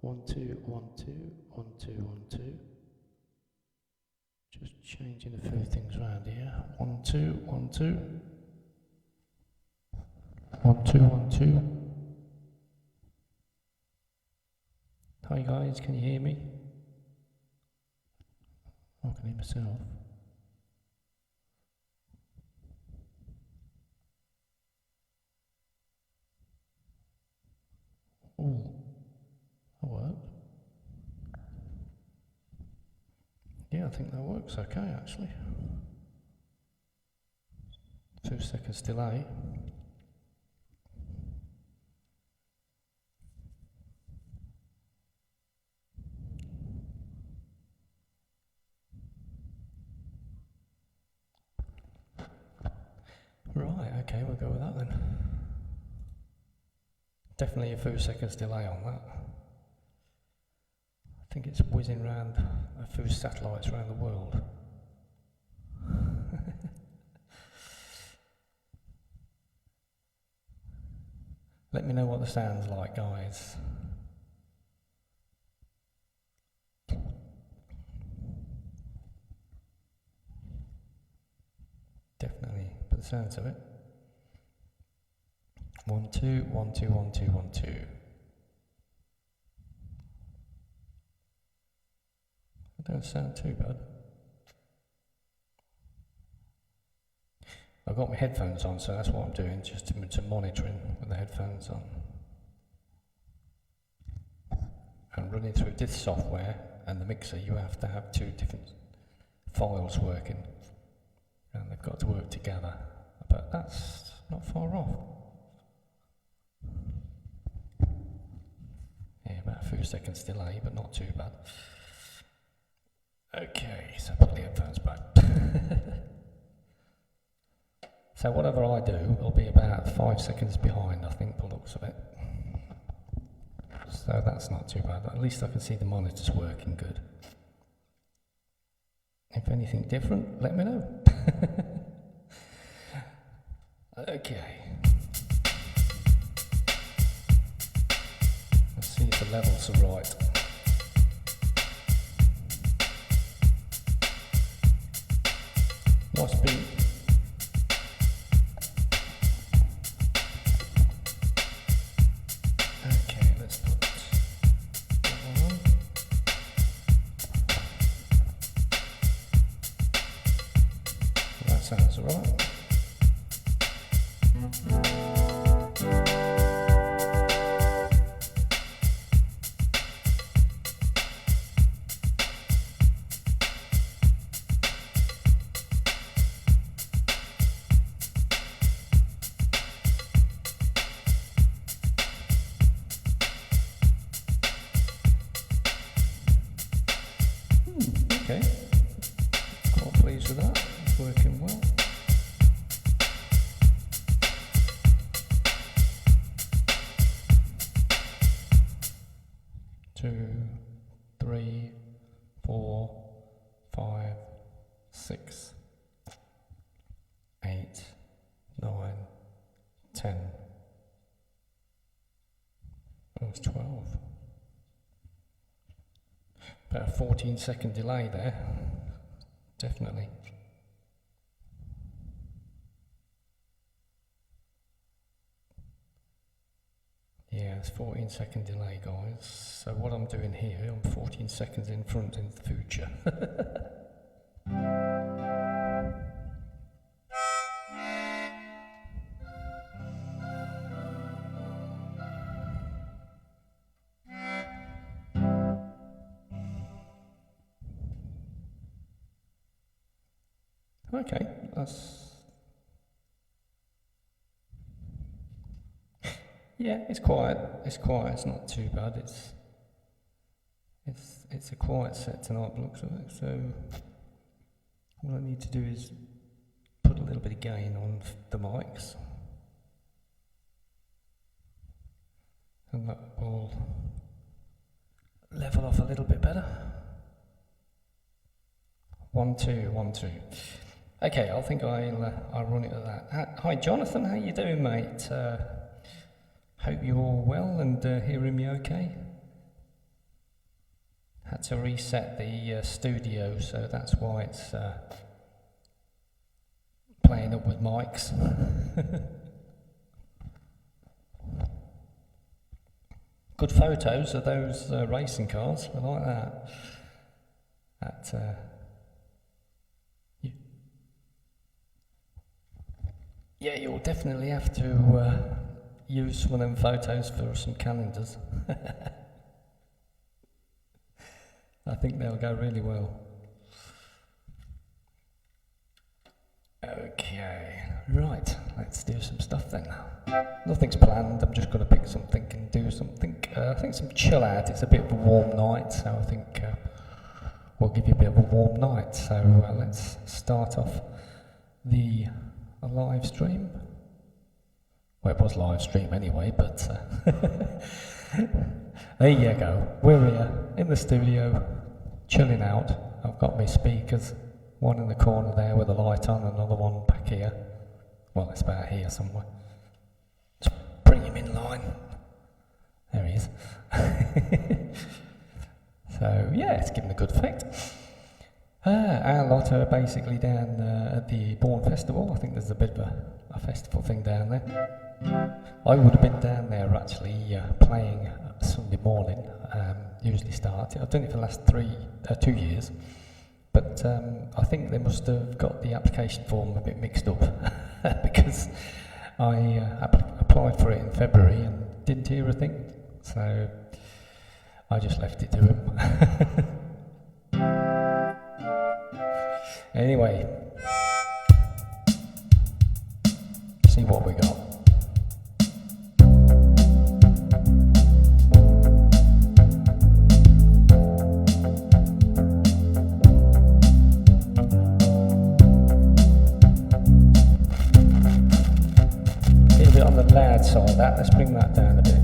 1, 2, 1, 2, 1, 2, 1, 2. Just changing a few things around here. 1, 2, 1, 2. 1, 2, 1, 2. Hi guys, can you hear me? I can hear myself. Oh, that worked. Yeah, I think that works okay actually. 2 seconds delay. Right, okay, we'll go with that then. Definitely a few seconds delay on that. I think it's whizzing around a few satellites around the world. Let me know what the sound's like, guys. Definitely, but the sounds of it. 1, 2, 1, 2, 1, 2, 1, 2. It don't sound too bad. I've got my headphones on, so that's what I'm doing, just to monitoring with the headphones on. And running through this software and the mixer, you have to have 2 different files working. And they've got to work together. But that's not far off. Yeah, about a few seconds delay, but not too bad. Okay, so put the headphones back. So whatever I do, I'll be about 5 seconds behind, I think, by the looks of it. So that's not too bad. At least I can see the monitors working good. If anything different, let me know. Okay. Let's see if the levels are right. Nice beat. Okay, let's put that one on. That sounds alright. Okay, quite pleased with that, it's working well. Two, 3, 4, 5, 6, 8, 9, 10. That was 12. About a 14-second delay there, definitely. Yeah, it's 14-second delay, guys. So what I'm doing here, I'm 14 seconds in front in the future. Okay, that's... Yeah, it's quiet, it's not too bad, it's a quiet set tonight, looks of it, so what I need to do is put a little bit of gain on the mics, and that will level off a little bit better. 1, 2, 1, 2. Okay, I think I'll run it at that. Hi Jonathan, how you doing, mate? Hope you're all well and hearing me okay. had to reset the studio, so that's why it's playing up with mics. Good photos of those racing cars, I like that. Yeah, you'll definitely have to use some of them photos for some calendars. I think they'll go really well. Okay, right, let's do some stuff then. Nothing's planned, I'm just going to pick something and do something. I think some chill out, it's a bit of a warm night, so I think we'll give you a bit of a warm night. So let's start off the live stream. Well, it was live stream anyway, but there you go. We're here in the studio, chilling out. I've got my speakers, one in the corner there with a light on, another one back here. Well, it's about here somewhere. Let's bring him in line. There he is. So, yeah, it's giving a good effect. Our lot are basically down at the Bourne Festival. I think there's a bit of a festival thing down there. I would have been down there actually playing Sunday morning. Usually start. I've done it for the last 2 years. But I think they must have got the application form a bit mixed up because I applied for it in February and didn't hear a thing. So I just left it to him. Anyway, see what we got. Get a bit on the loud side of that, let's bring that down a bit.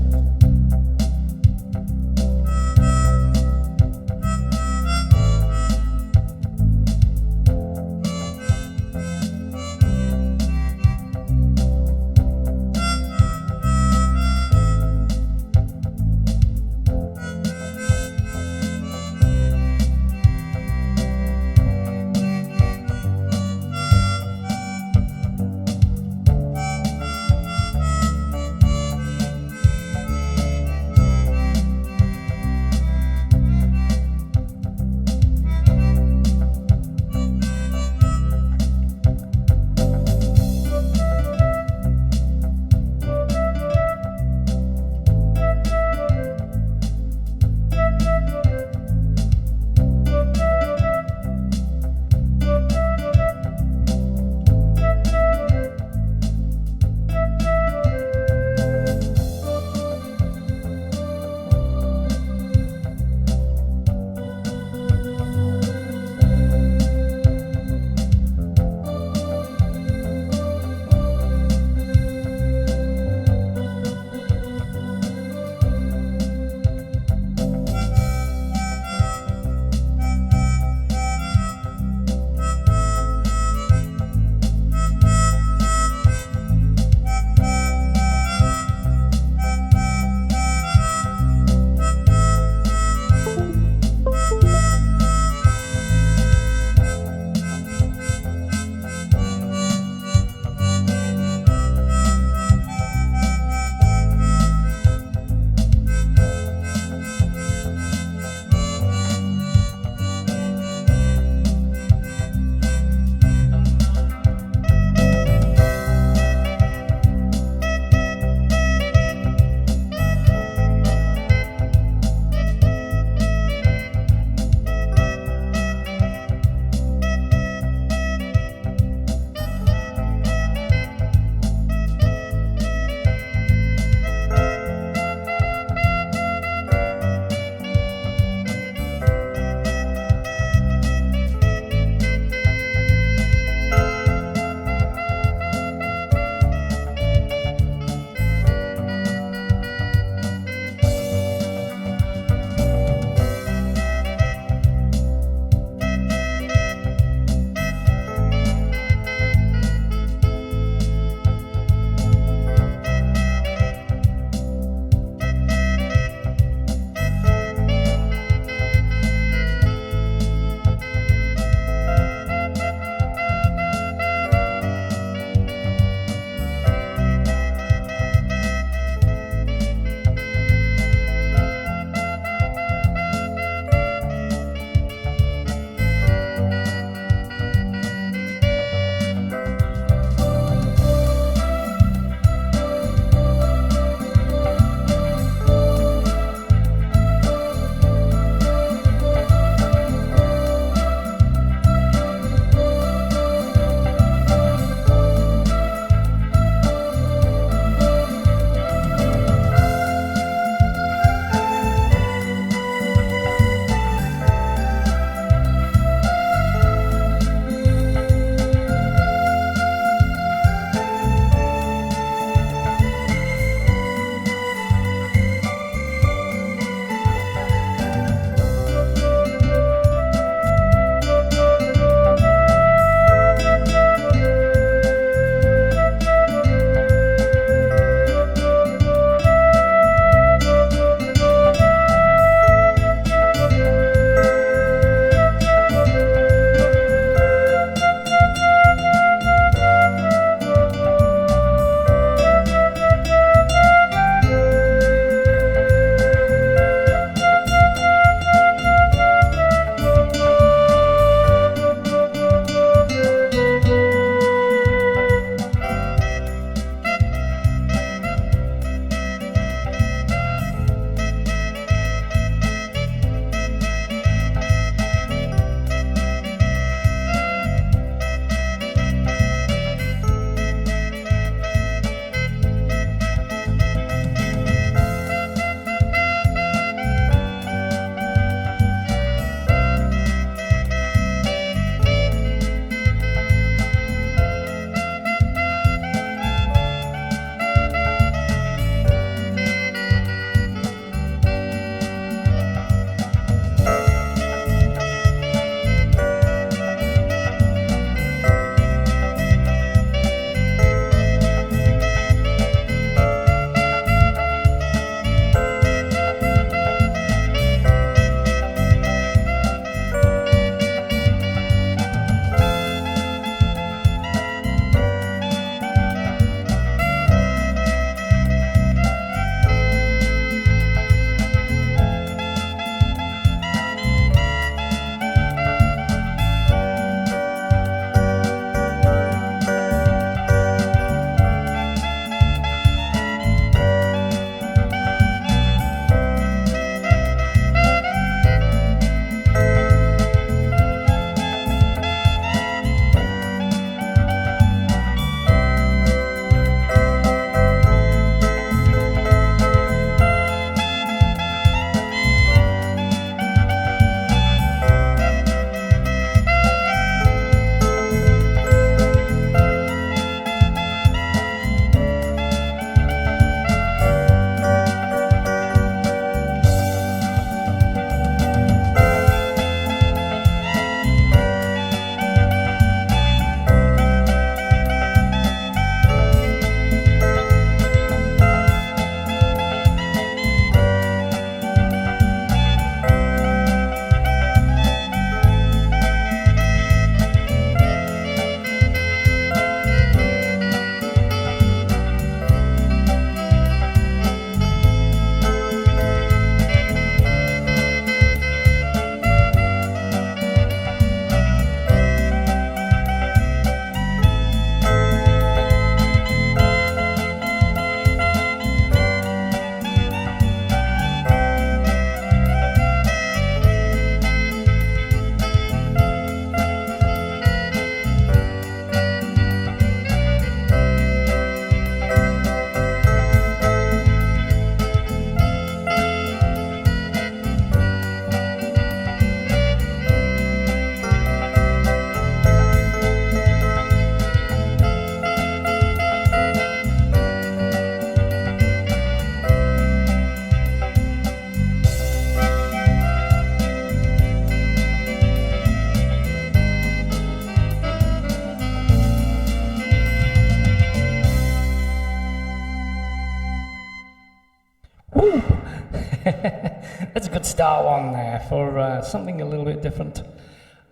start one there for something a little bit different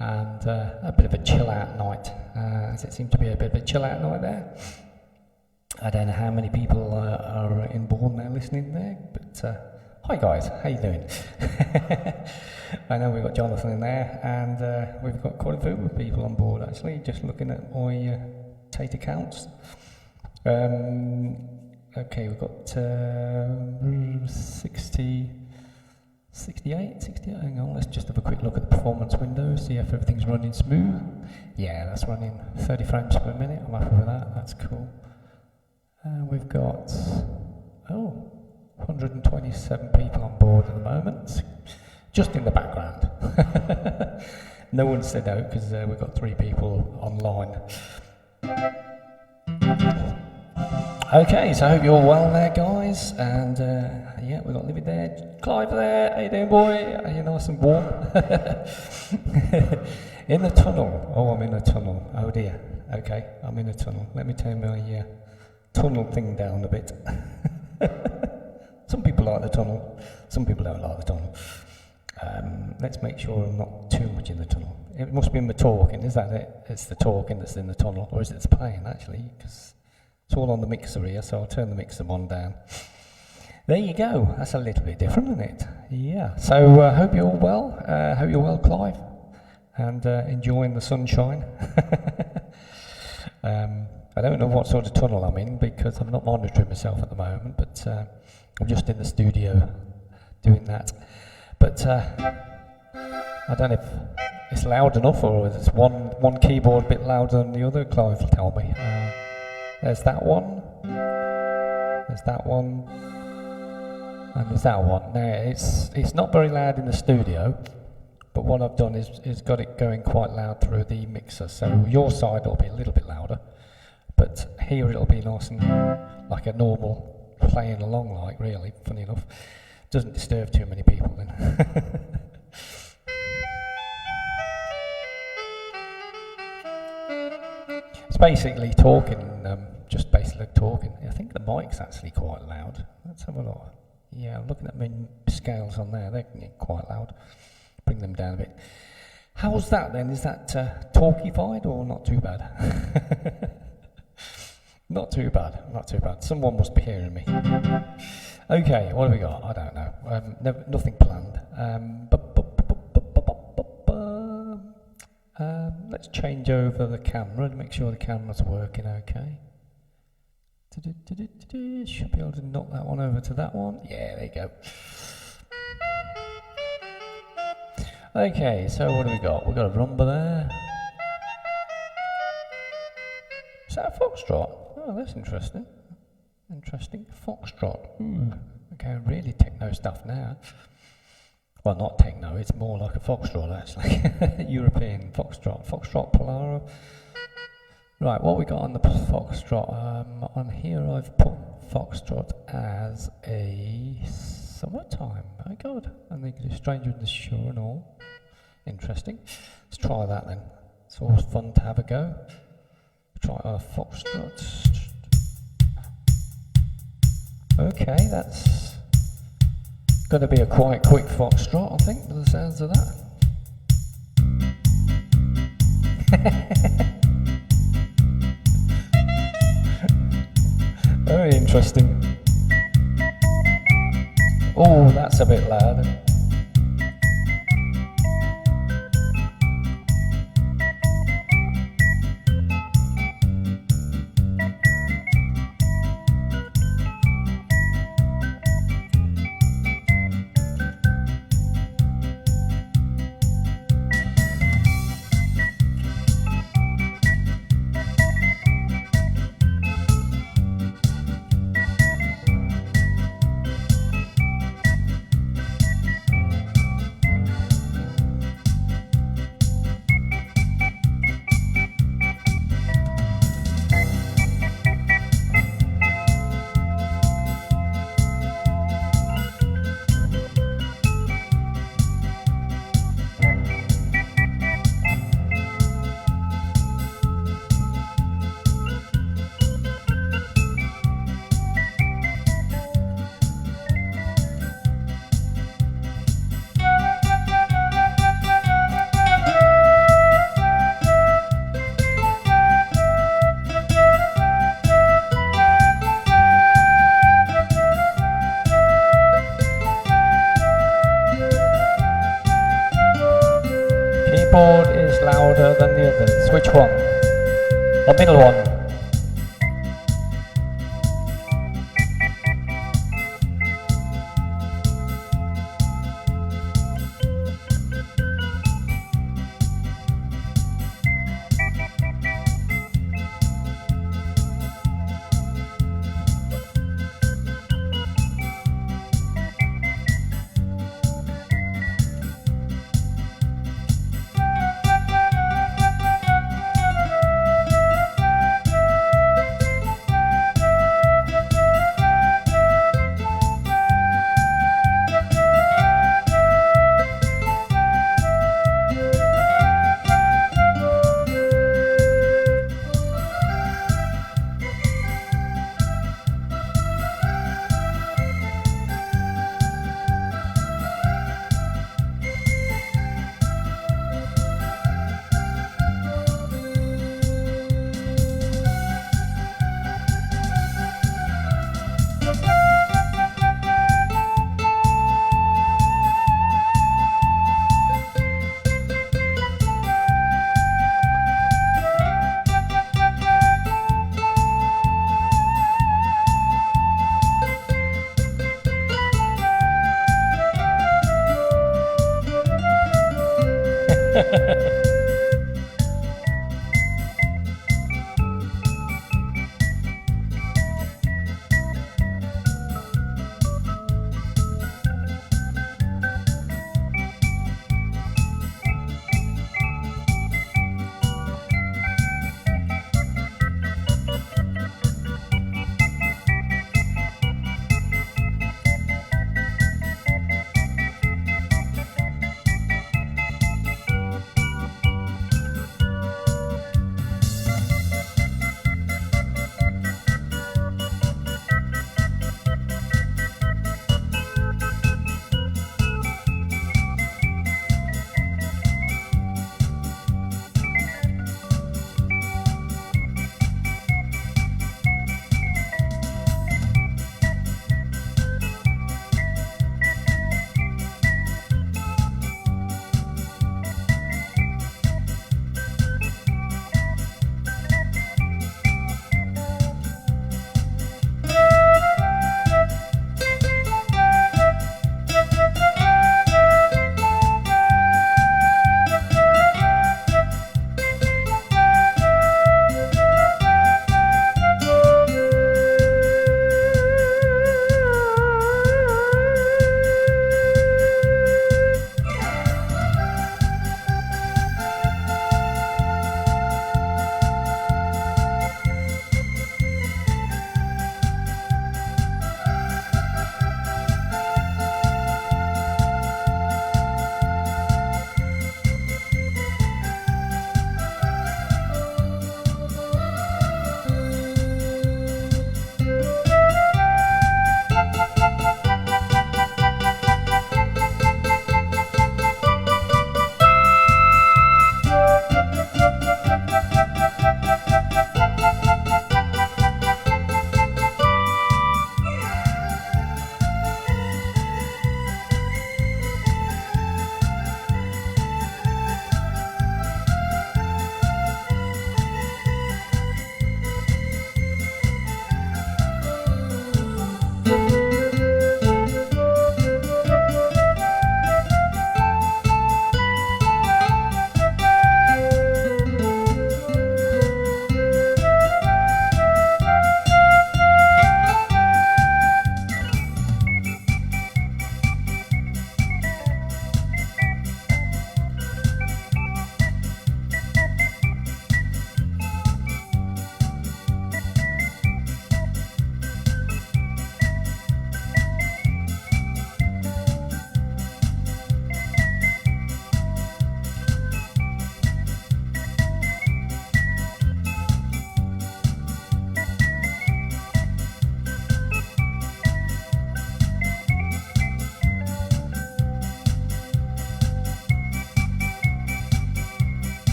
and a bit of a chill out night, as it seemed to be a bit of a chill out night there. I don't know how many people are in board now listening there, but hi guys, how you doing? I know we've got Jonathan in there, and we've got quite a few people on board actually, just looking at my Tate accounts. Okay, we've got 68, hang on, let's just have a quick look at the performance window, see if everything's running smooth. Yeah, that's running 30 frames per minute, I'm happy with that, that's cool. We've got, 127 people on board at the moment, just in the background. No one said out because we've got 3 people online. Okay, so I hope you're all well there, guys, and yeah, we've got Libby there, Clive there, how you doing, boy? Are you nice and warm? In the tunnel, oh, I'm in a tunnel, oh dear, okay, I'm in a tunnel, let me turn my tunnel thing down a bit. Some people like the tunnel, some people don't like the tunnel. Let's make sure I'm not too much in the tunnel. It must be in the talking, is that it? It's the talking that's in the tunnel, or is it the playing actually? Because it's all on the mixer here, so I'll turn the mixer one down. There you go, that's a little bit different, isn't it? Yeah, so I hope you're all well. Hope you're well, Clive, and enjoying the sunshine. I don't know what sort of tunnel I'm in because I'm not monitoring myself at the moment, but I'm just in the studio doing that. But I don't know if it's loud enough or is one keyboard a bit louder than the other. Clive will tell me. There's that one. There's that one. And there's that one. Now it's not very loud in the studio, but what I've done is got it going quite loud through the mixer. So your side will be a little bit louder, but here it'll be nice and like a normal playing along, like really, funny enough. Doesn't disturb too many people then. It's basically talking, just basically talking. I think the mic's actually quite loud. Let's have a look. Yeah, I'm looking at my scales on there, they're quite loud. Bring them down a bit. How's that then? Is that talkified or not too bad? Not too bad, not too bad. Someone must be hearing me. Okay, what have we got? I don't know. Nothing planned. Let's change over the camera and make sure the camera's working okay. Should be able to knock that one over to that one. Yeah, there you go. Okay, so what have we got? We've got a rumba there. Is that a foxtrot? Oh, that's interesting. Interesting. Foxtrot. Okay, really techno stuff now. Well, not techno, it's more like a foxtrot actually. European foxtrot. Foxtrot Polaro. Right, what we got on the foxtrot? On here I've put foxtrot as a summertime. My God. And they can do Stranger in the Shore and all. Interesting. Let's try that then. It's always fun to have a go. Try our foxtrot. Okay, that's going to be a quite quick foxtrot, I think, by the sounds of that. Very interesting. Oh, that's a bit loud. is louder than the others? Which one? The middle one?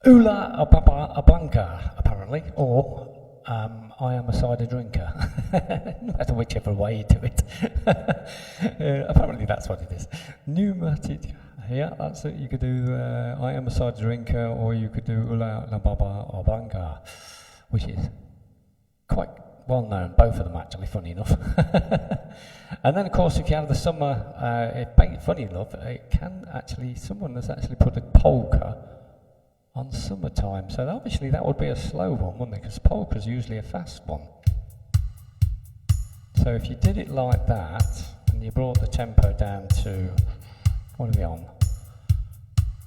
Ula a baba a blanca, apparently, or I am a cider drinker. No matter whichever way you do it. Apparently that's what it is. Pneumatic, yeah, that's it. You could do I am a cider drinker, or you could do Ula la baba a blanca, which is quite well known, both of them actually, funny enough. And then of course if you have the summer, funny enough, it can actually, someone has actually put a polka on summertime, so obviously that would be a slow one, wouldn't it? Because polka's usually a fast one. So if you did it like that, and you brought the tempo down to, what are we on?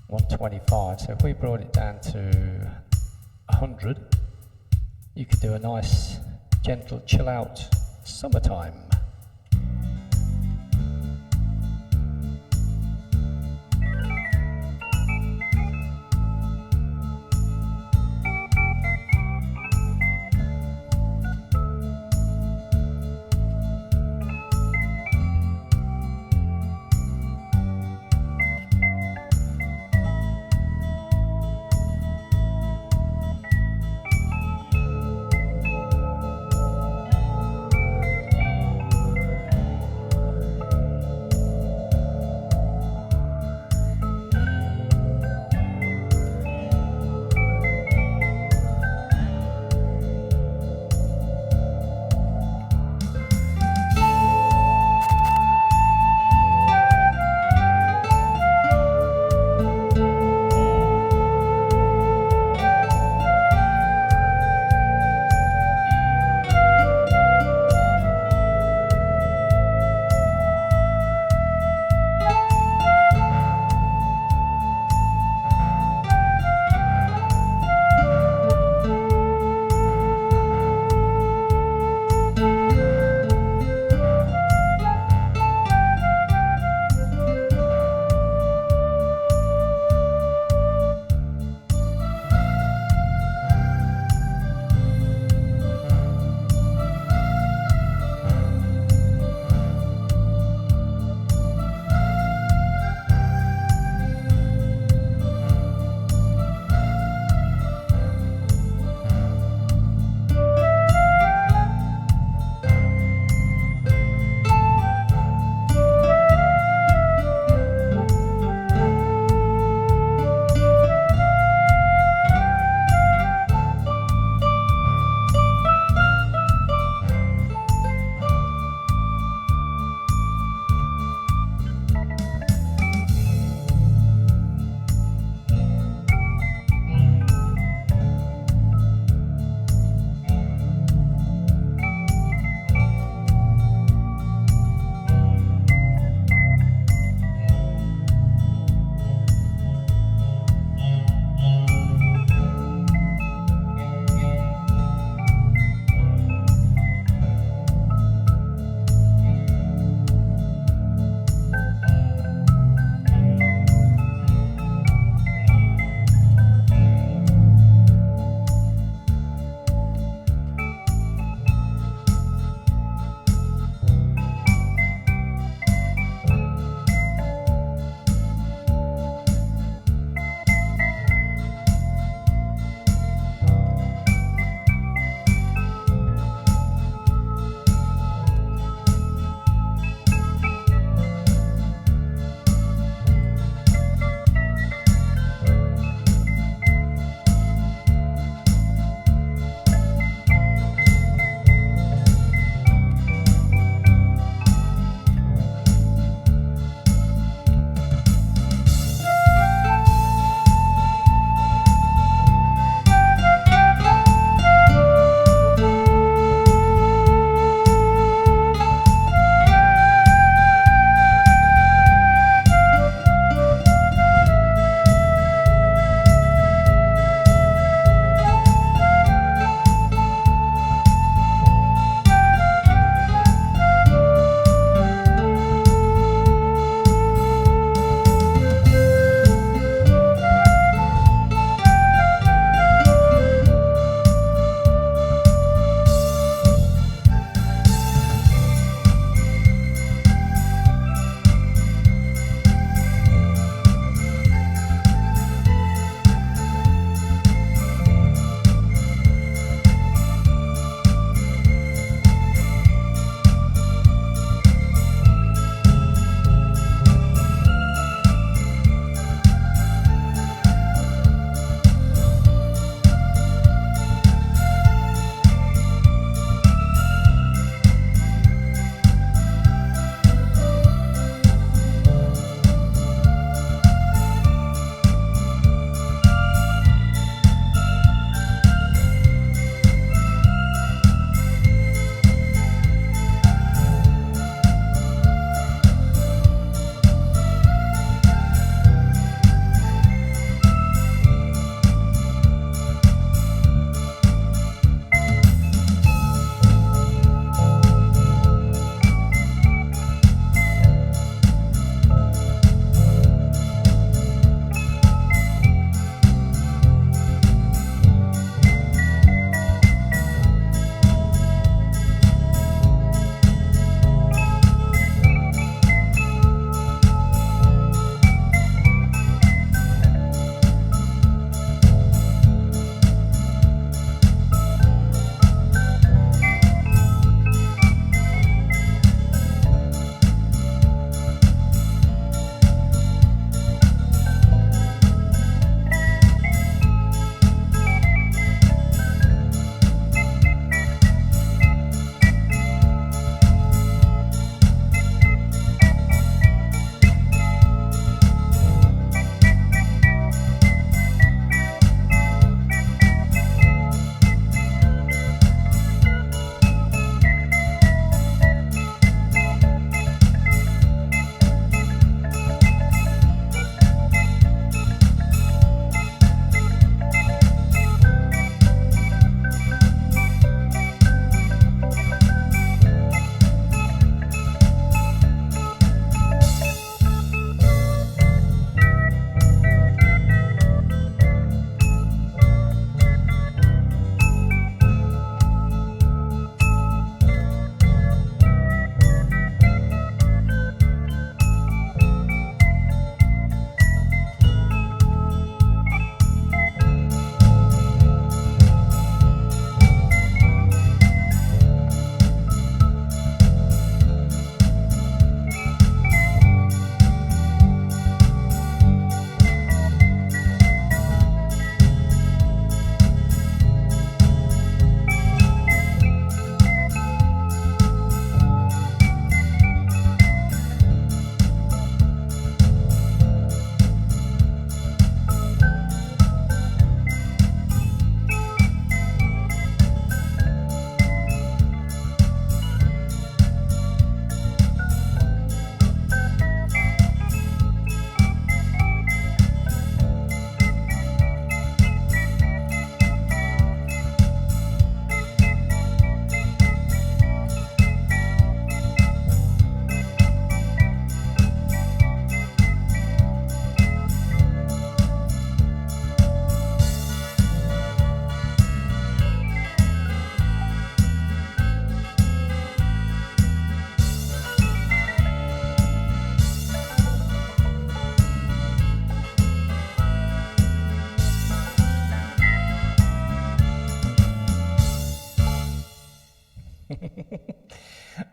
125, so if we brought it down to 100, you could do a nice, gentle, chill out summertime.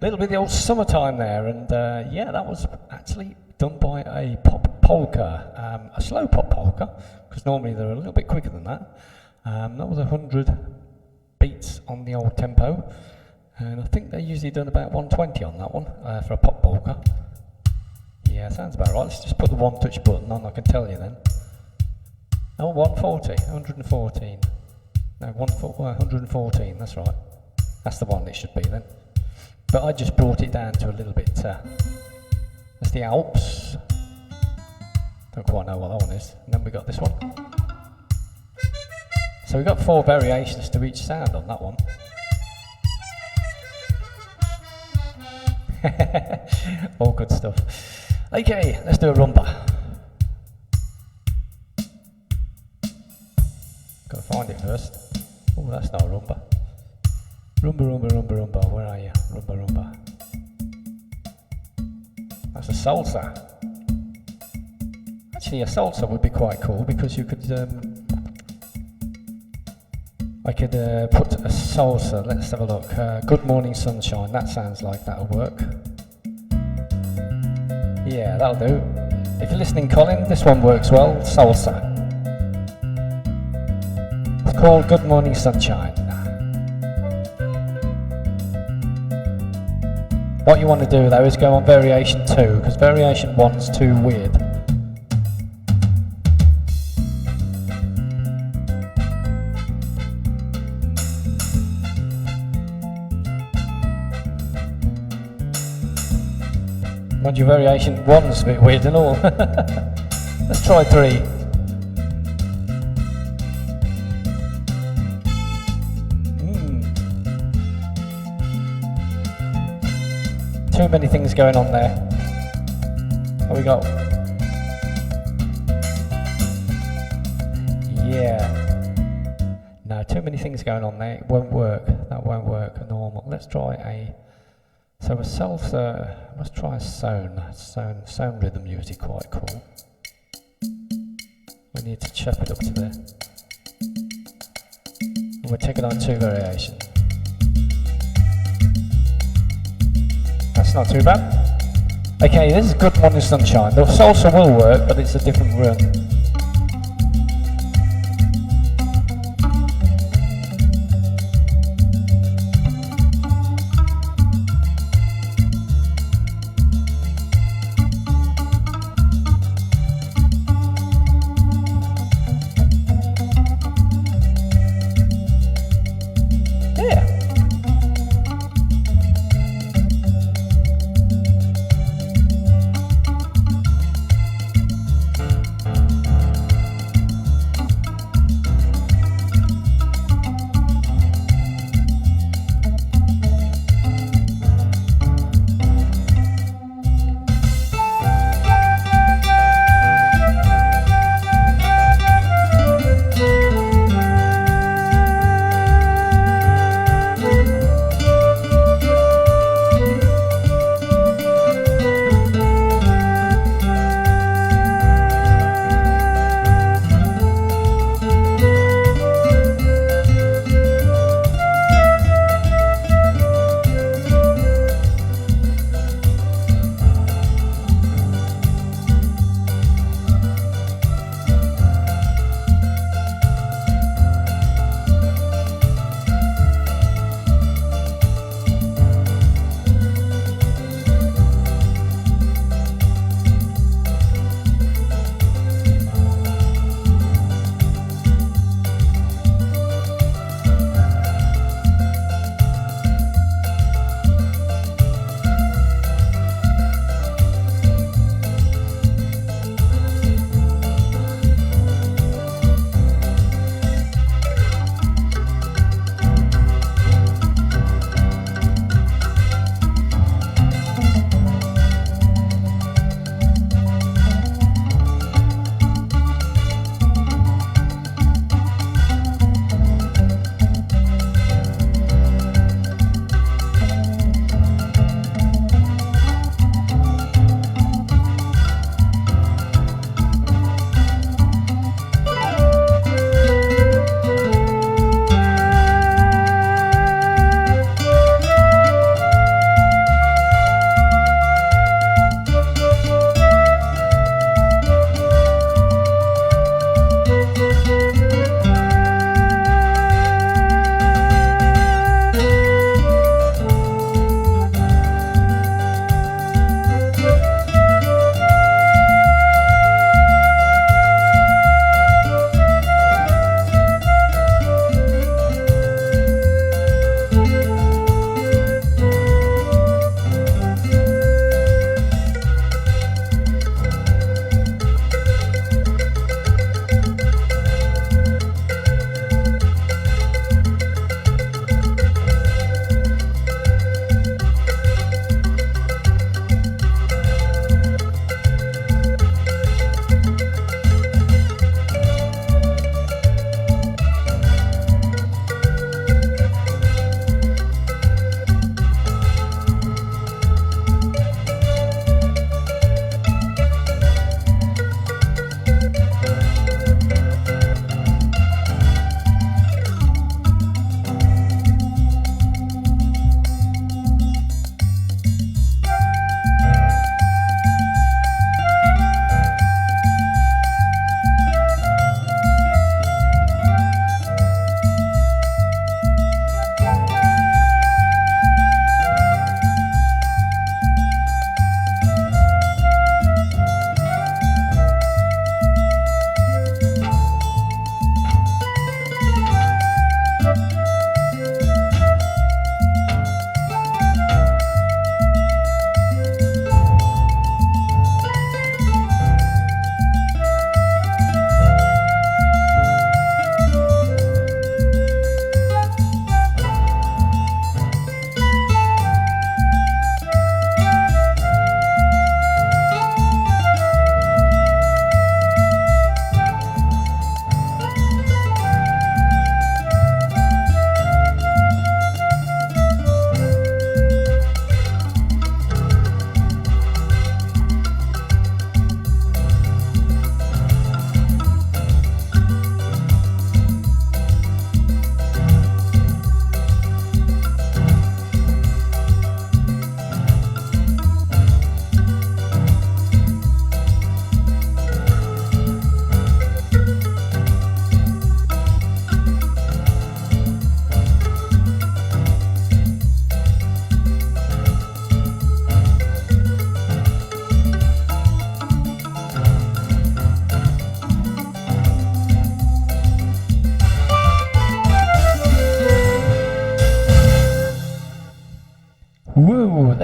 little bit of the old Summertime there, and yeah, that was actually done by a pop polka, a slow pop polka, because normally they're a little bit quicker than that. That was 100 beats on the old tempo, and I think they usually done about 120 on that one for a pop polka. Yeah, sounds about right. Let's just put the one touch button on, I can tell you then. Oh, 140, 114. No, 114, that's right. That's the one it should be then. But I just brought it down to a little bit, that's the Alps. Don't quite know what that one is. And then we got this one. So we've got 4 variations to each sound on that one. All good stuff. Okay, let's do a rumba. Gotta find it first. Oh, that's not a rumba. Rumba, rumba, rumba, rumba. Where are you? Rumba, rumba. That's a salsa. Actually, a salsa would be quite cool because you could. I could put a salsa. Let's have a look. Good Morning Sunshine. That sounds like that'll work. Yeah, that'll do. If you're listening, Colin, this one works well. Salsa. It's called Good Morning Sunshine. What you want to do though is go on variation 2, because variation 1's too weird. Mind you, variation 1's a bit weird and all. Let's try 3. Too many things going on there. What we got? Yeah. No, too many things going on there. It won't work. That won't work normal. Let's try a. So a salsa. Let's try a sound rhythm music. Quite cool. We need to chop it up to there. And we'll take it on 2 variations. That's not too bad. Okay, this is Good Morning Sunshine. The salsa will work, but it's a different rhythm.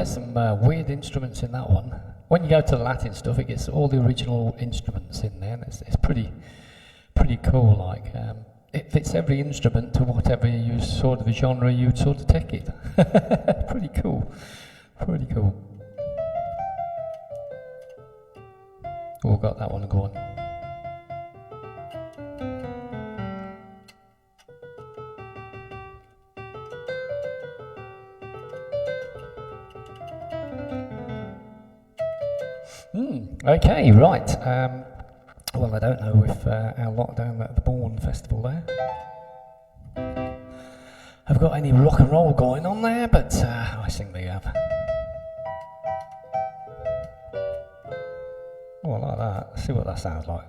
there's some weird instruments in that one. When you go to the Latin stuff, it gets all the original instruments in there. And it's pretty cool. Like it fits every instrument to whatever you sort of a genre you'd sort of take it. Pretty cool. Pretty cool. Oh, got that one going. Okay, right. Well, I don't know if our lot down at the Bourne Festival there have got any rock and roll going on there, but I think they have. Oh, I like that. Let's see what that sounds like.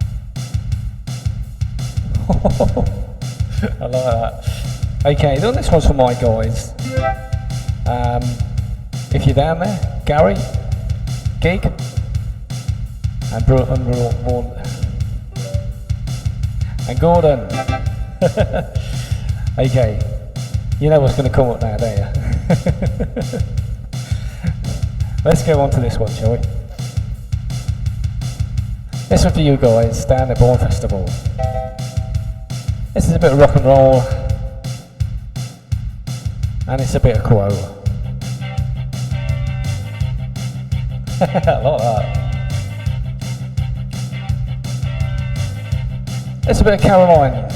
I like that. Okay, then this one's for my guys. If you're down there, Gary, Gig, and and Gordon. Okay, you know what's going to come up now, don't you? Let's go on to this one, shall we? This one for you guys down at Bourne Festival. This is a bit of rock and roll, and it's a bit of Quo. I like that. It's a bit of Caroline.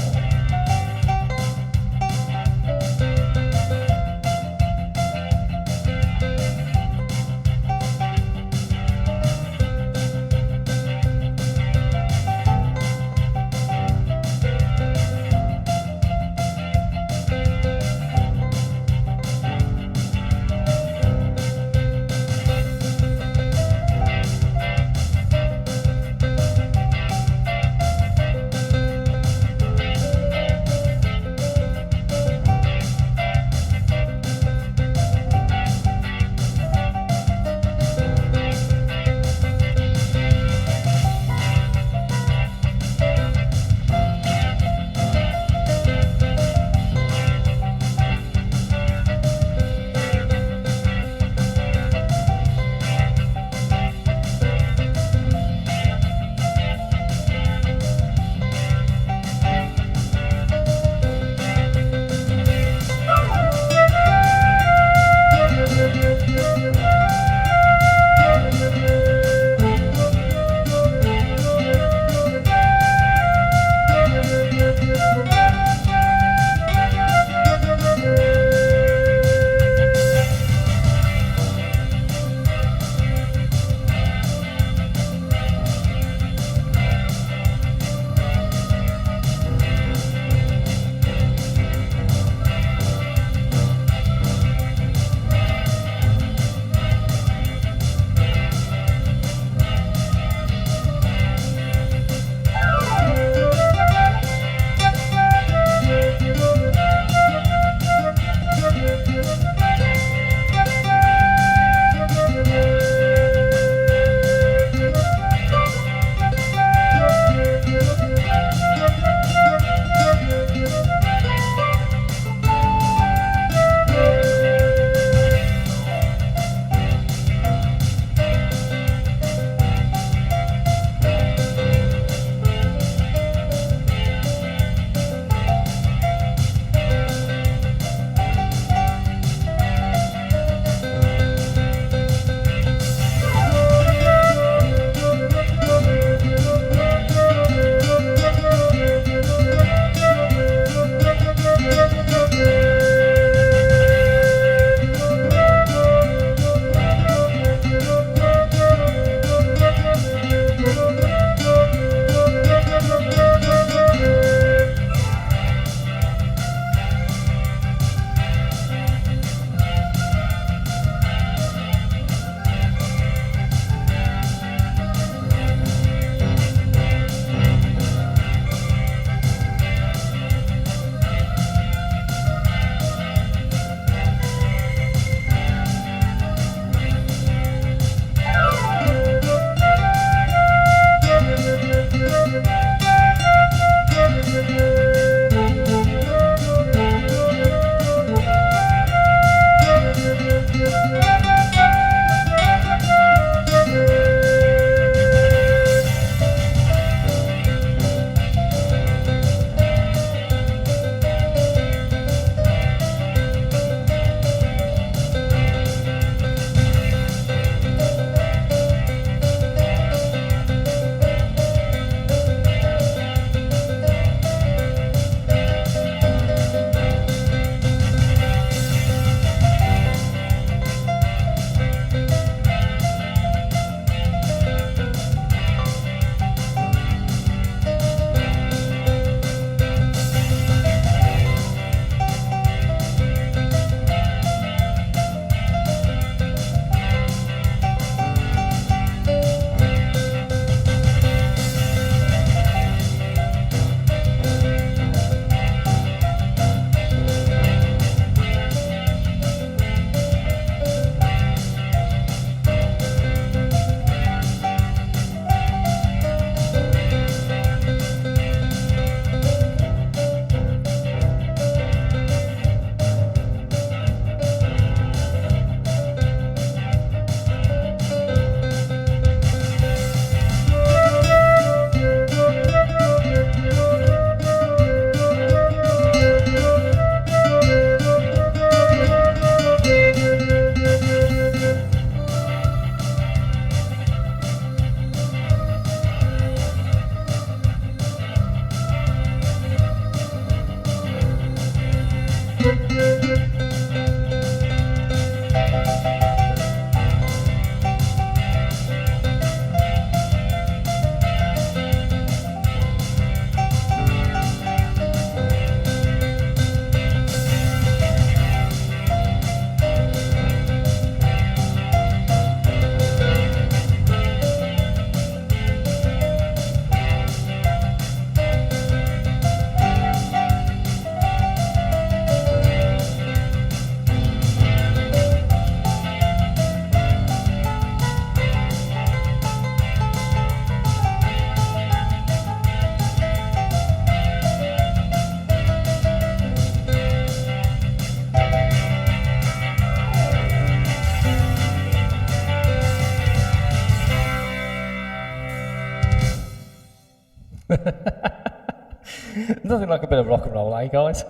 Nothing like a bit of rock and roll, eh, guys?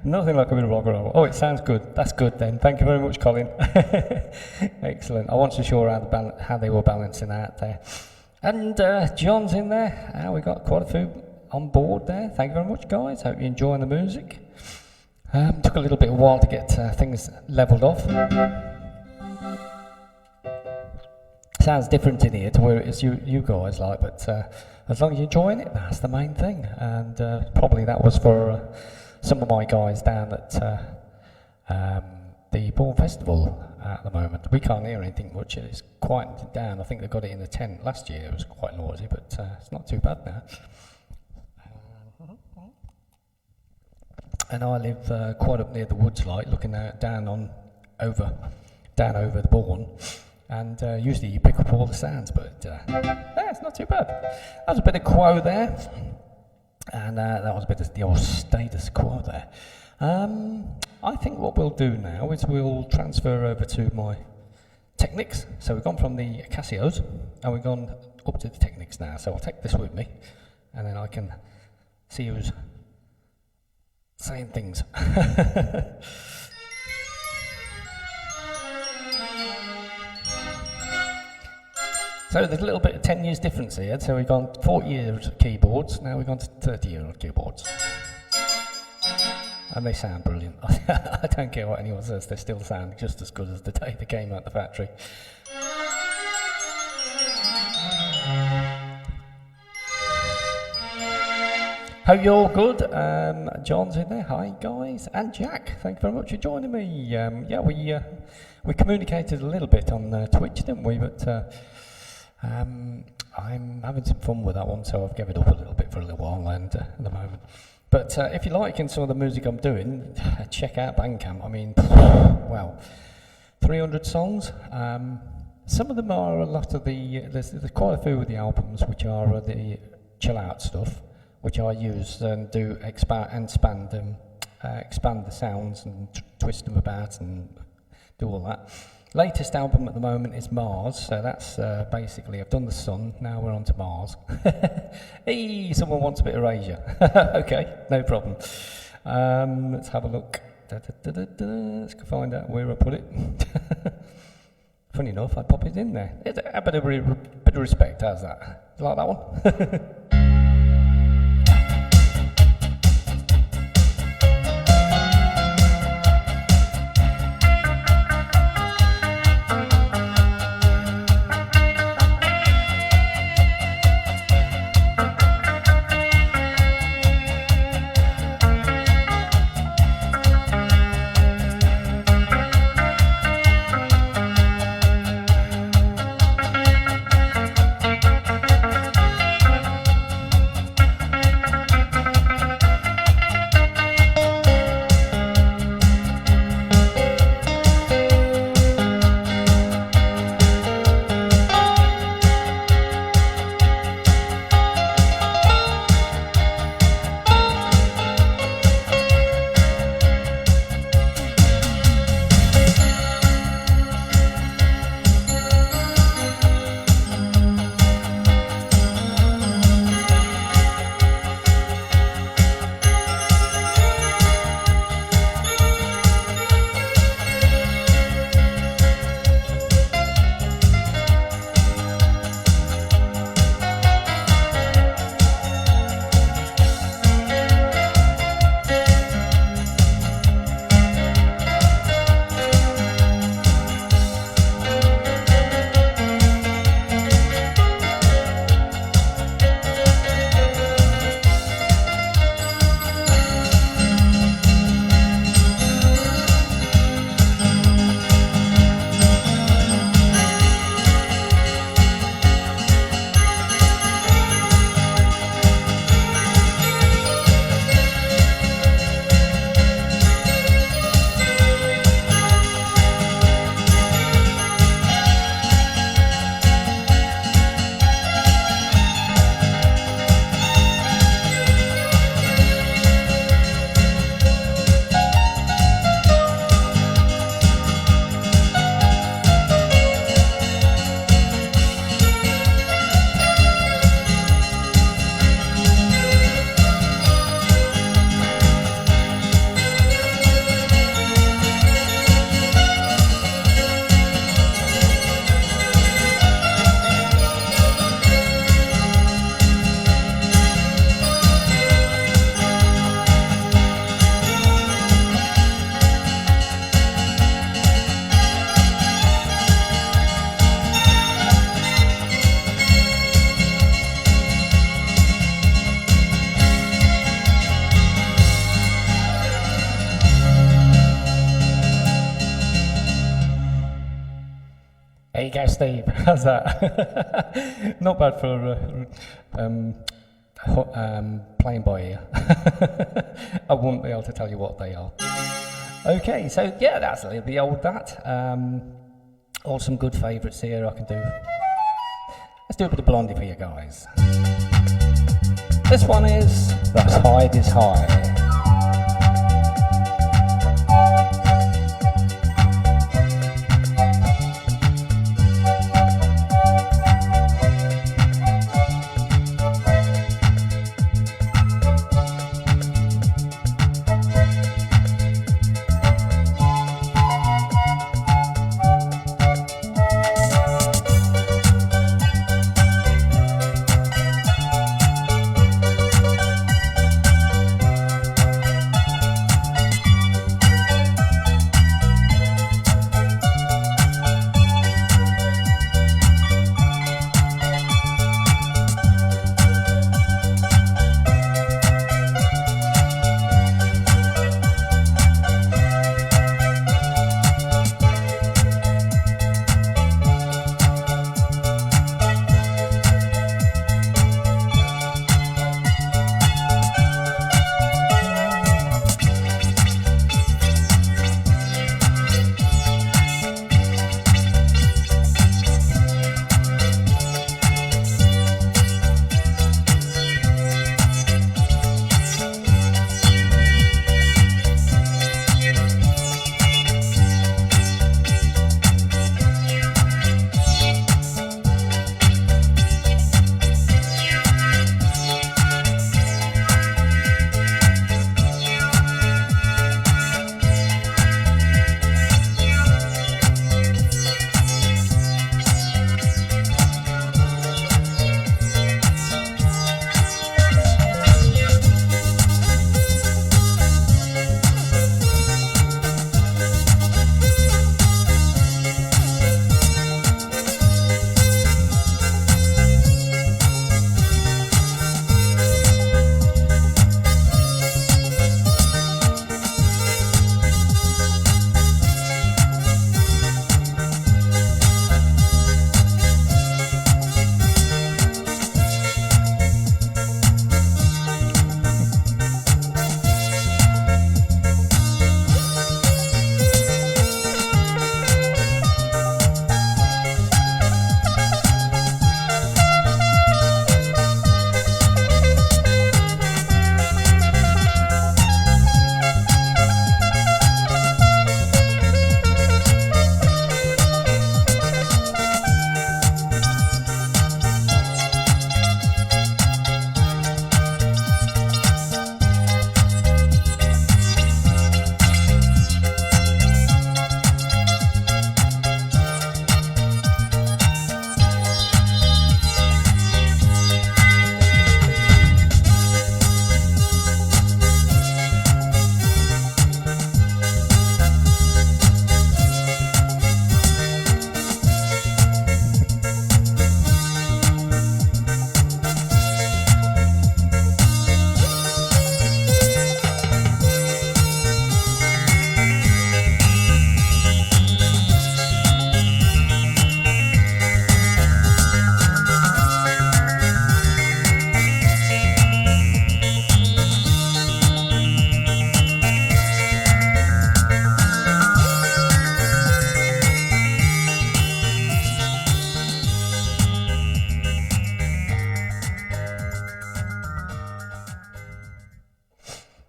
Nothing like a bit of rock and roll. Oh, it sounds good. That's good then. Thank you very much, Colin. Excellent. I wasn't sure how they were balancing out there. And John's in there. We got quite a few on board there. Thank you very much, guys. Hope you're enjoying the music. Took a little bit of a while to get things levelled off. Sounds different in here to where it is you guys like, but as long as you're enjoying it, that's the main thing. And probably that was for some of my guys down at the Bourne Festival at the moment. We can't hear anything much, it's quieted down. I think they got it in the tent last year, it was quite noisy, but it's not too bad now. And I live quite up near the woods, like looking out down over the Bourne. And usually you pick up all the sounds, but yeah, it's not too bad. That was a bit of quo there, and that was a bit of the old status quo there. I think what we'll do now is we'll transfer over to my Technics. So we've gone from the Casios, and we've gone up to the Technics now. So I'll take this with me, and then I can see who's saying things. So there's a little bit of 10 years difference here. So we've gone 40 years keyboards, now we've gone to 30-year-old keyboards. And they sound brilliant. I don't care what anyone says, they still sound just as good as the day they came out the factory. Hope you're all good. John's in there. Hi guys, and Jack. Thank you very much for joining me. Yeah, we communicated a little bit on Twitch, didn't we? But I'm having some fun with that one, so I've given it up a little bit for a little while and at the moment. But if you like in some of the music I'm doing, check out BANDCAMP. I mean, wow, 300 songs. Some of them are a lot of there's quite a few of the albums which are the chill out stuff, which I use and do expand the sounds and twist them about and do all that. Latest album at the moment is Mars, so that's basically, I've done the Sun, now we're on to Mars. Hey, someone wants a bit of Asia. Okay, no problem. Let's have a look. Let's go find out where I put it. Funny enough, I pop it in there. It's a bit of respect, how's that? You like that one? Yeah, Steve, how's that? Not bad for playing by ear. I won't be able to tell you what they are. Okay, so yeah, that's a little bit old that. All some good favourites here I can do. Let's do a bit of Blondie for you guys. This one is The Tide is High.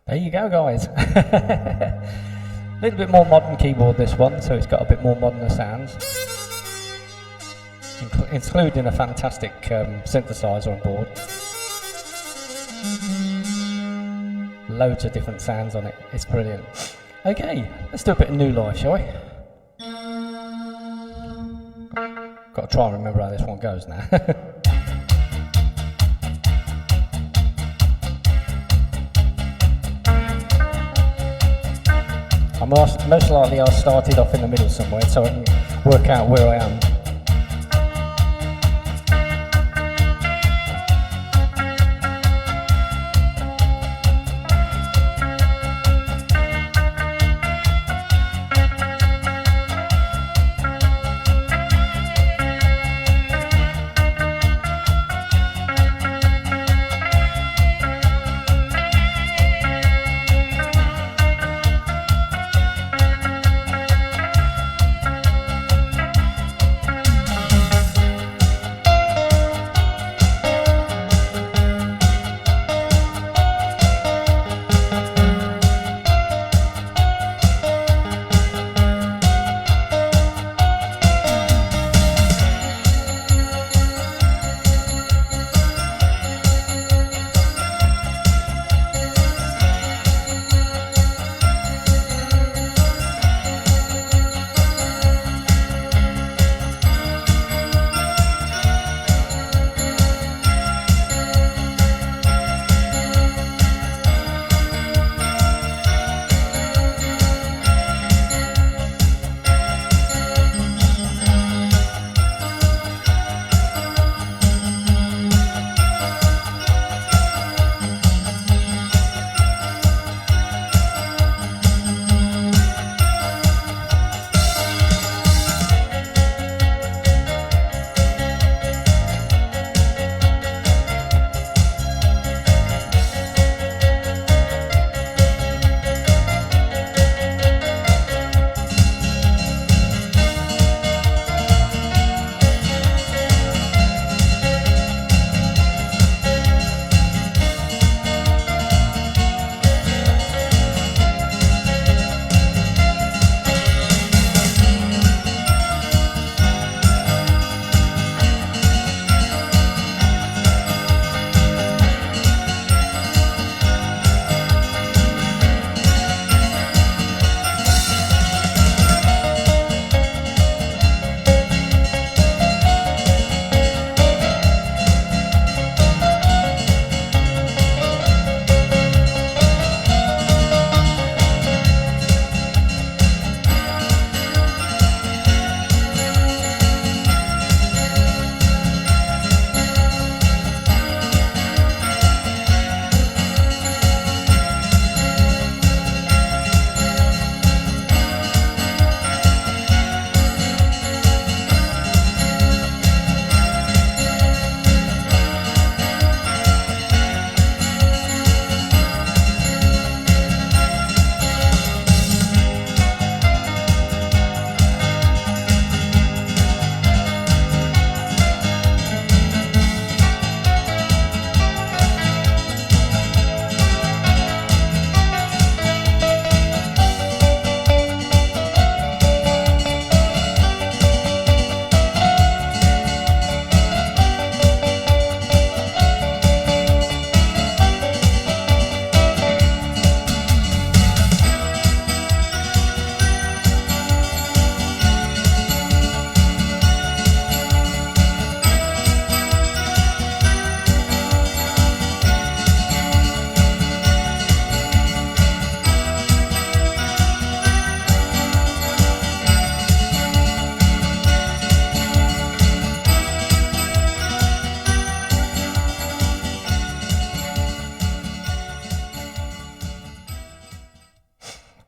There you go, guys. A little bit more modern keyboard, this one, so it's got a bit more modern sounds, including a fantastic synthesizer on board. Loads of different sounds on it. It's brilliant. Okay, let's do a bit of New Life, shall we? Got to try and remember how this one goes now. Most likely I started off in the middle somewhere, so I can work out where I am.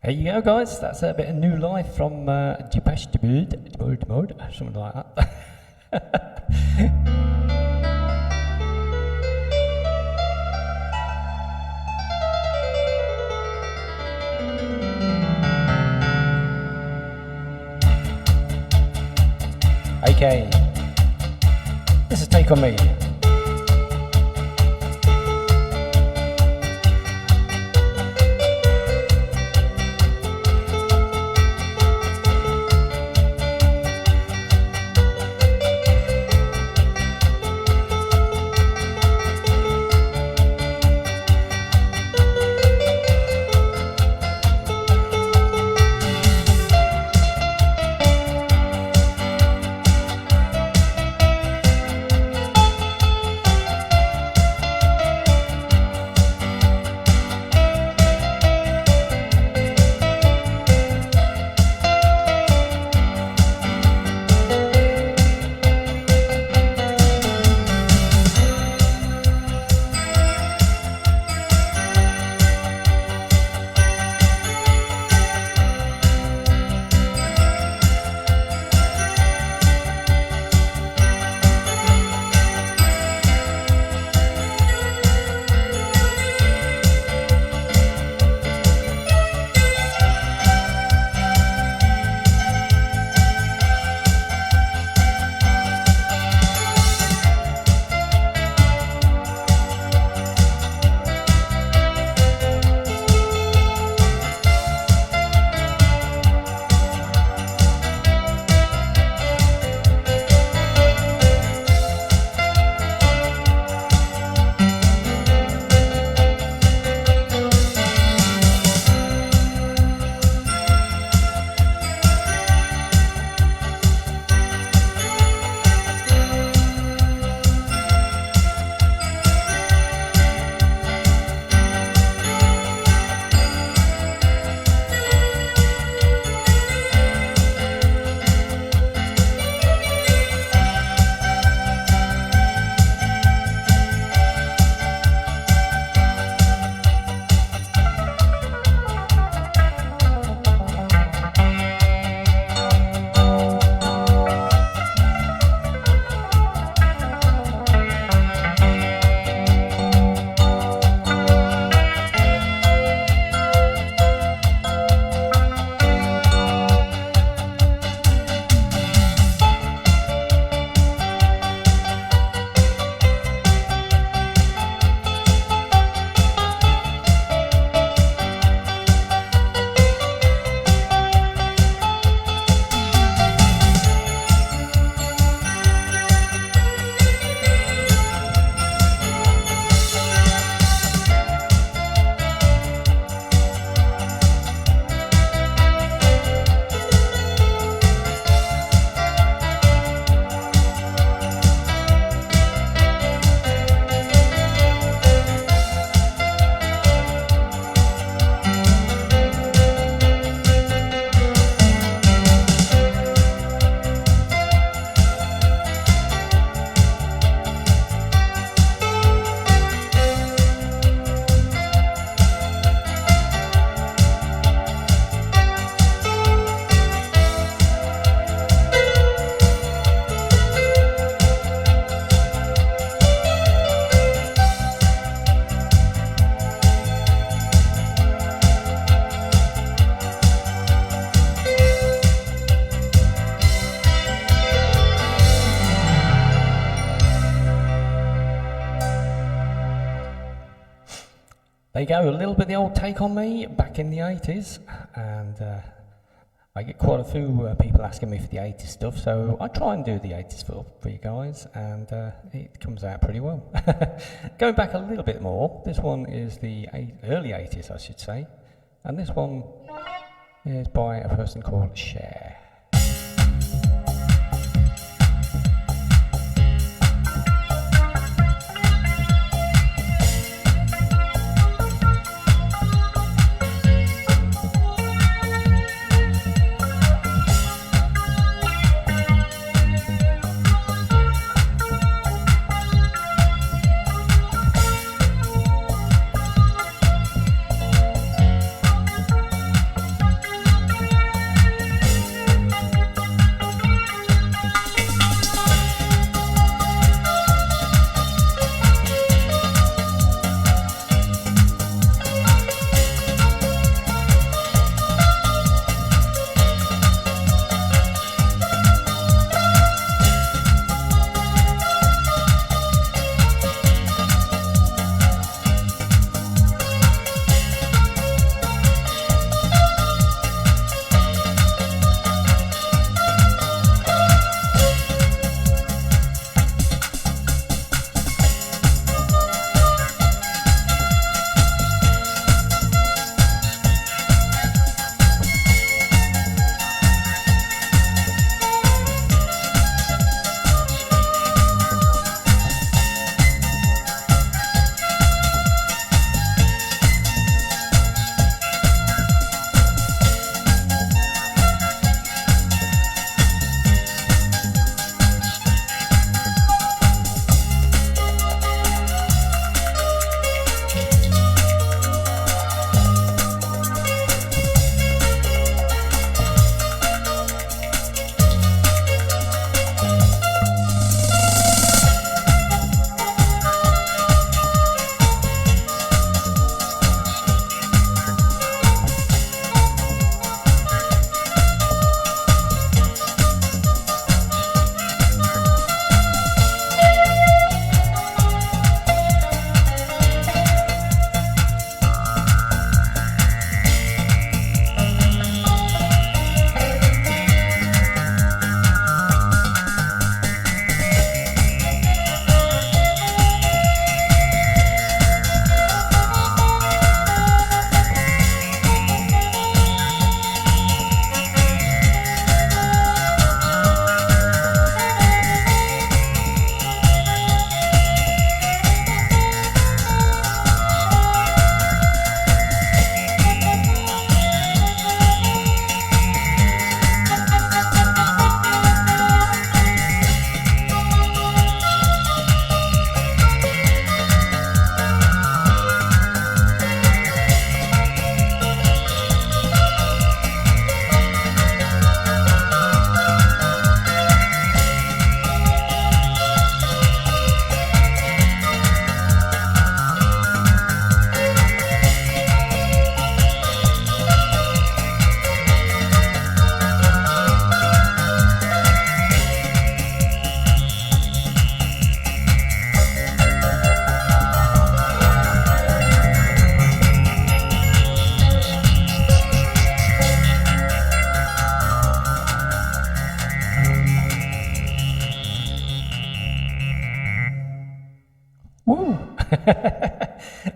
There you go, guys. That's a bit of new life from Depeche Mode, something like that. Okay, this is Take On Me. There you go, a little bit of the old Take On Me back in the 80s, and I get quite a few people asking me for the 80s stuff, so I try and do the 80s for you guys, and it comes out pretty well. Going back a little bit more, this one is the early 80s, I should say, and this one is by a person called Cher.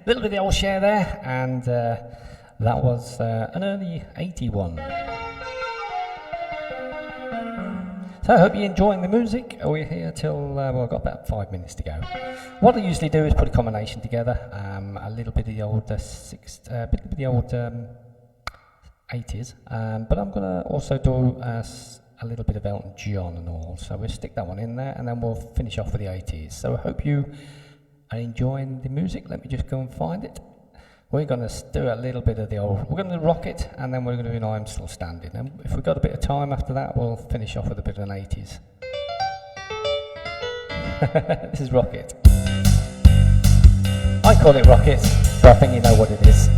Little bit of the old share there, and that was an early 81. So I hope you're enjoying the music. We're here till, well, I've got about 5 minutes to go. What I usually do is put a combination together, a little bit of the old 80s, but I'm going to also do a little bit of Elton John and all, so we'll stick that one in there, and then we'll finish off with the 80s. So I hope you are enjoying the music. Let me just go and find it. We're going to do a little bit of the old, we're going to rock it, and then we're going to do I'm Still Standing. And if we've got a bit of time after that, we'll finish off with a bit of an 80s. This is Rocket. I call it Rocket, but I think you know what it is.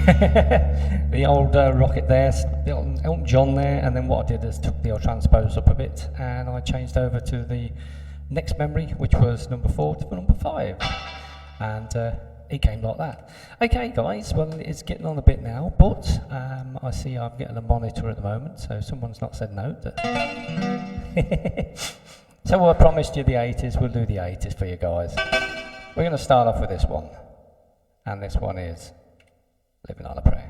The old rocket there, the old Elton John there, and then what I did is took the old transpose up a bit, and I changed over to the next memory, which was number 4 to number 5, and it came like that. Okay guys, well it's getting on a bit now, but I see I'm getting a monitor at the moment, so someone's not said no. So I promised you the 80s, we'll do the 80s for you guys. We're going to start off with this one, and this one is Living on a Prayer.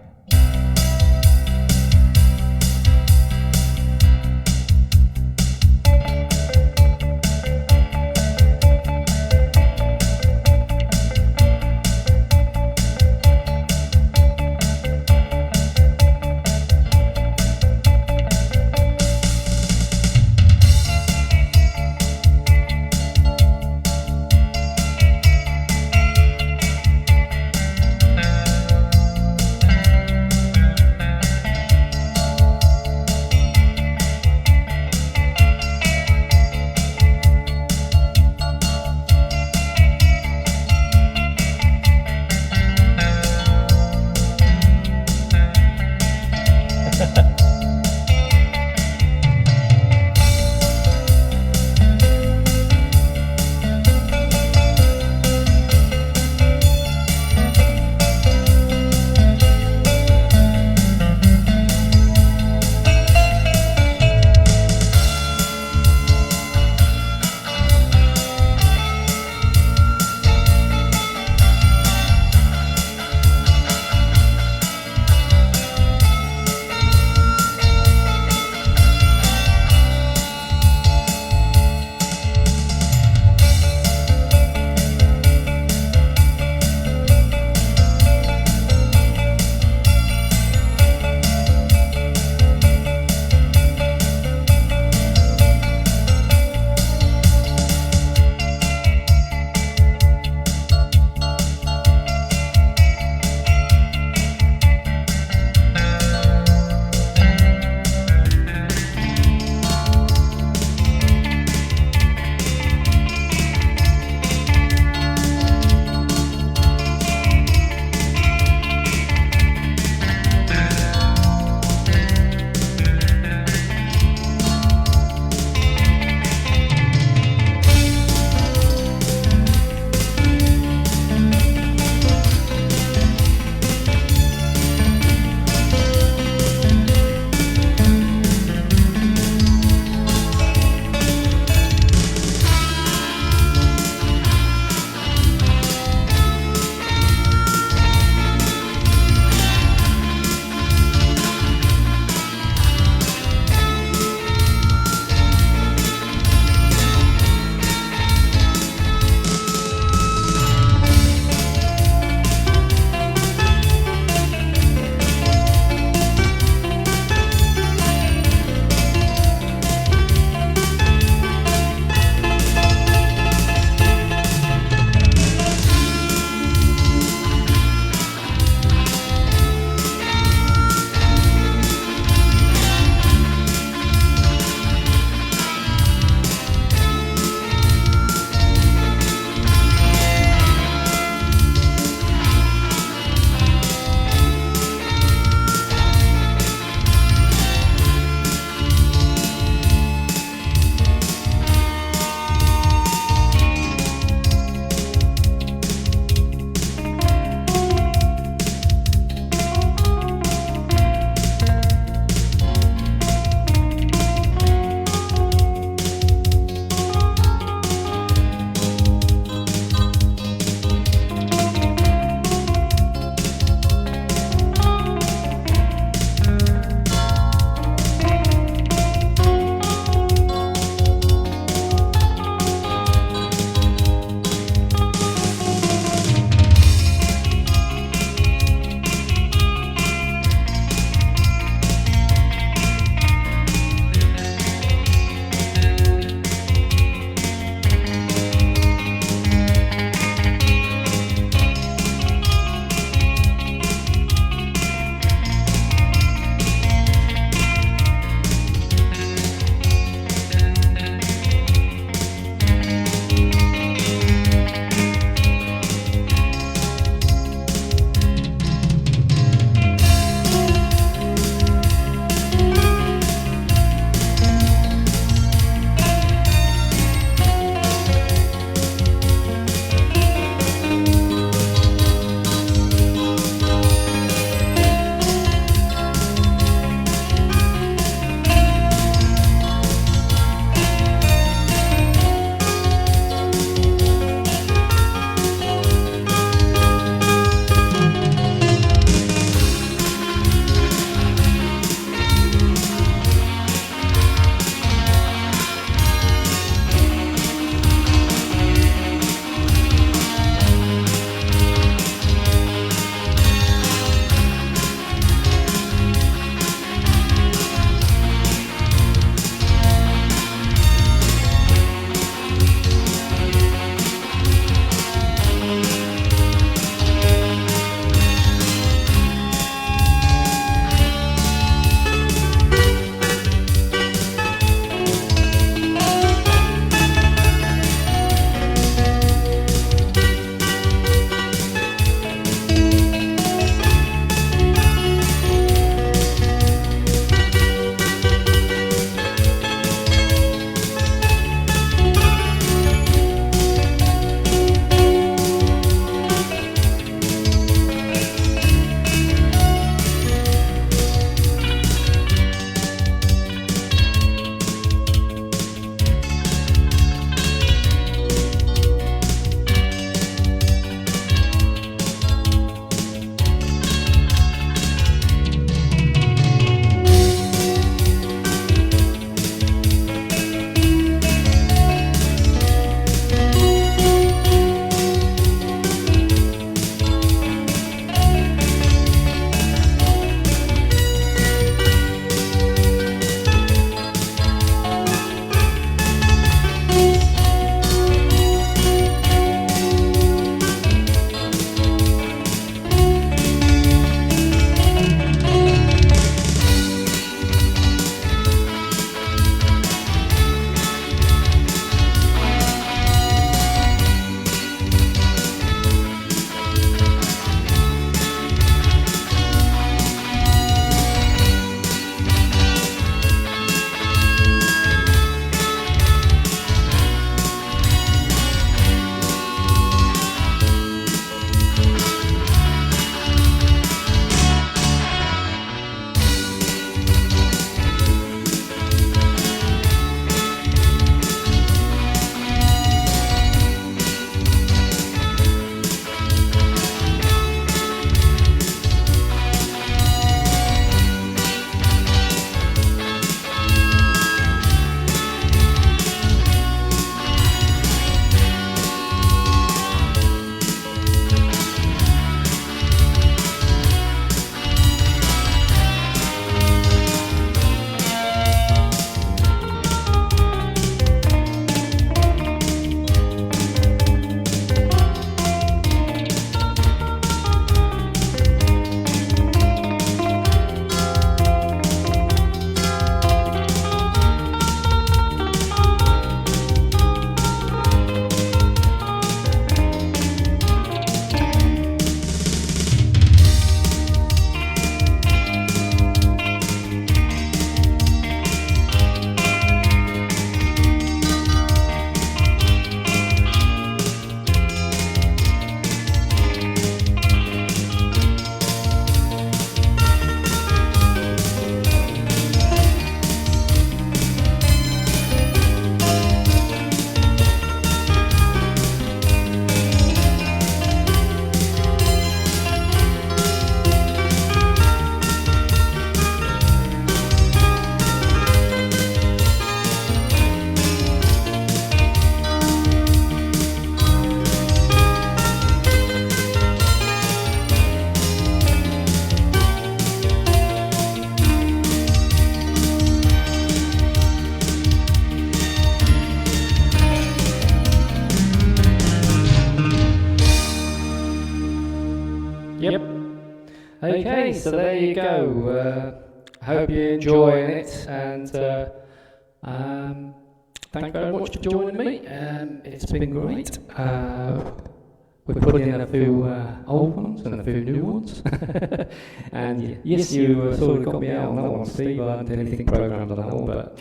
Yep. Okay, so there you go. Hope you're enjoying it, and thank you very much for joining me. It's been great. We've put in a few old ones and a few new ones. And yes, you sort of got me out on that one, Steve. I hadn't anything programmed on that one, but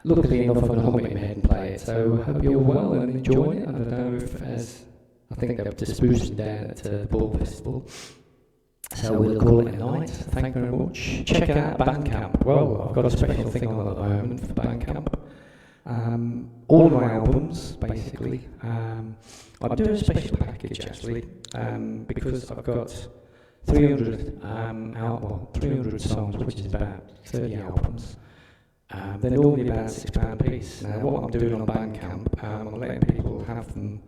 luckily enough I can hum it in my head and play it. So I hope you're well and enjoying it. I don't know if, as I think they're just boosting down at the Ball Festival. So we'll call it a night. Thank you very much. Check out BANDCAMP. Well, I've got a special thing on at the moment for BANDCAMP. All of my albums, basically. I'm doing a special package actually, because I've got 300 300 songs, which is about 30 albums. They're normally about £6 a piece. Now, what I'm doing on BANDCAMP, I'm letting people have them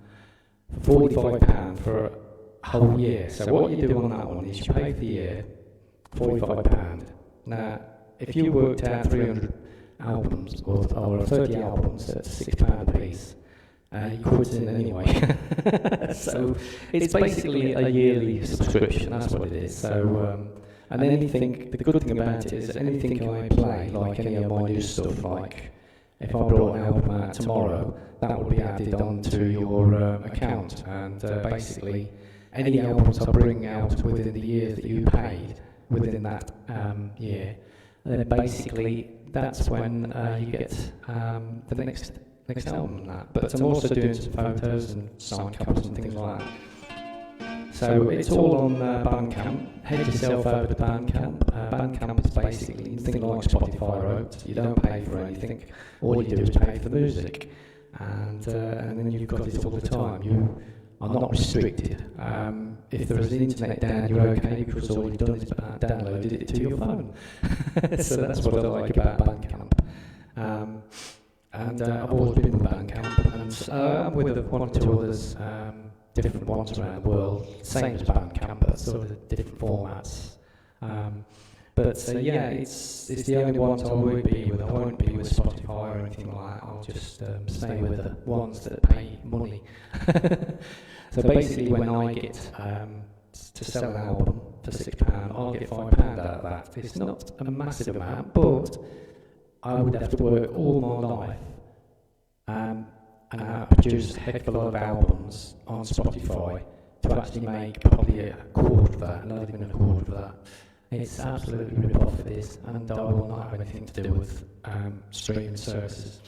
for £45 for a whole year. So what you do on that one is you pay for the year, £45. Now, if you worked out 300 albums or 30 albums at £6 a piece, you quit it anyway. So it's basically a yearly subscription, that's what it is. So, and anything, the good thing about it is anything I play, like any of my new stuff, like if I brought an album out tomorrow, that will be added onto your account. And basically, any albums I bring out within the year that you paid, within that year, then basically that's when you get the next album and that. But I'm also doing some photos and signed covers and things like that. So it's all on BANDCAMP. Head yourself over to BANDCAMP. BANDCAMP is basically something like Spotify wrote. You don't pay for anything. All you do is pay for the music. And then you've got it all the time. You are not restricted. If there is internet down, you're okay because all you've done is downloaded it to your phone. So that's what I like about BANDCAMP. And I've always been with BANDCAMP, and I'm with one or two others, different ones around the world, same as BANDCAMP, but sort of different formats. But yeah, it's the only ones I will be with. I won't be with Spotify or anything like that. I'll just stay with the ones that pay money. So basically, when I get to sell an album for £6, I'll get £5 out of that. It's not a massive amount, but I would have to work all my life and produce a heck of a lot of albums on Spotify to actually make probably a quarter of that, not even a quarter of that. It's absolutely rip-off it is, and I will not have anything to do with streaming services.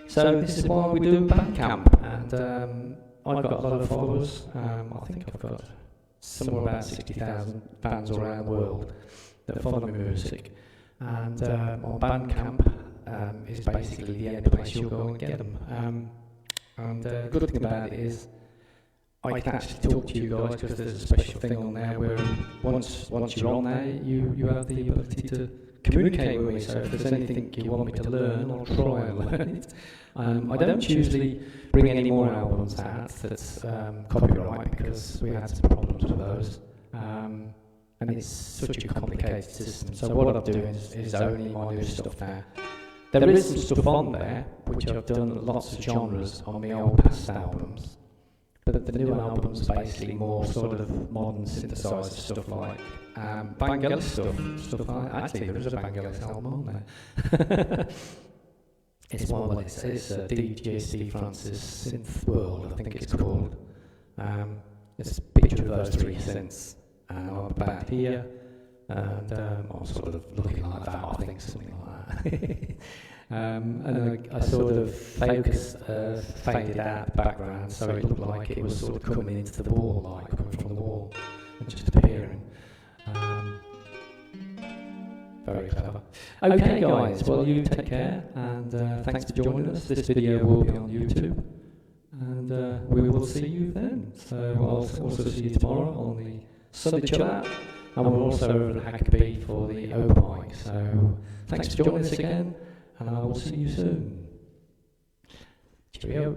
So this is why we do BANDCAMP, and I've got a lot of followers. I think I've got somewhere about 60,000 fans all around the world that follow my music. And on BANDCAMP is basically the only place you'll go and get them. And the good thing about it is I can actually talk to you guys because there's a special thing on there where once you're on there, you have the ability to communicate with me. So if there's anything you want me to learn, I'll try and learn it. I don't usually bring any more albums out that's copyright because we had some problems with those. And it's such a complicated system. So what I'm doing is only my new stuff now. There is some stuff on there, which I've done lots of genres on my old past albums. But the new albums are basically more sort of modern synthesizer stuff like Vangelis stuff like that. Actually, there is a Vangelis album on there. It's one of it's DJ Steve Francis Synth World, I think it's called. It's a picture of those three synths. And I'm back here, and I'm sort of looking like that, I think, something like that. And I sort of faded out the background, so it looked like it was sort of coming into the wall, like coming from the wall, and just appearing. Very clever. Okay, guys, well, you take care, and thanks for joining us. This video will be on YouTube, and we will see you then. So I'll also see you tomorrow on the Sunday chill out, and we're also over at Hackabee for the open mic. So thanks for joining us again, and I will see you soon. Cheerio.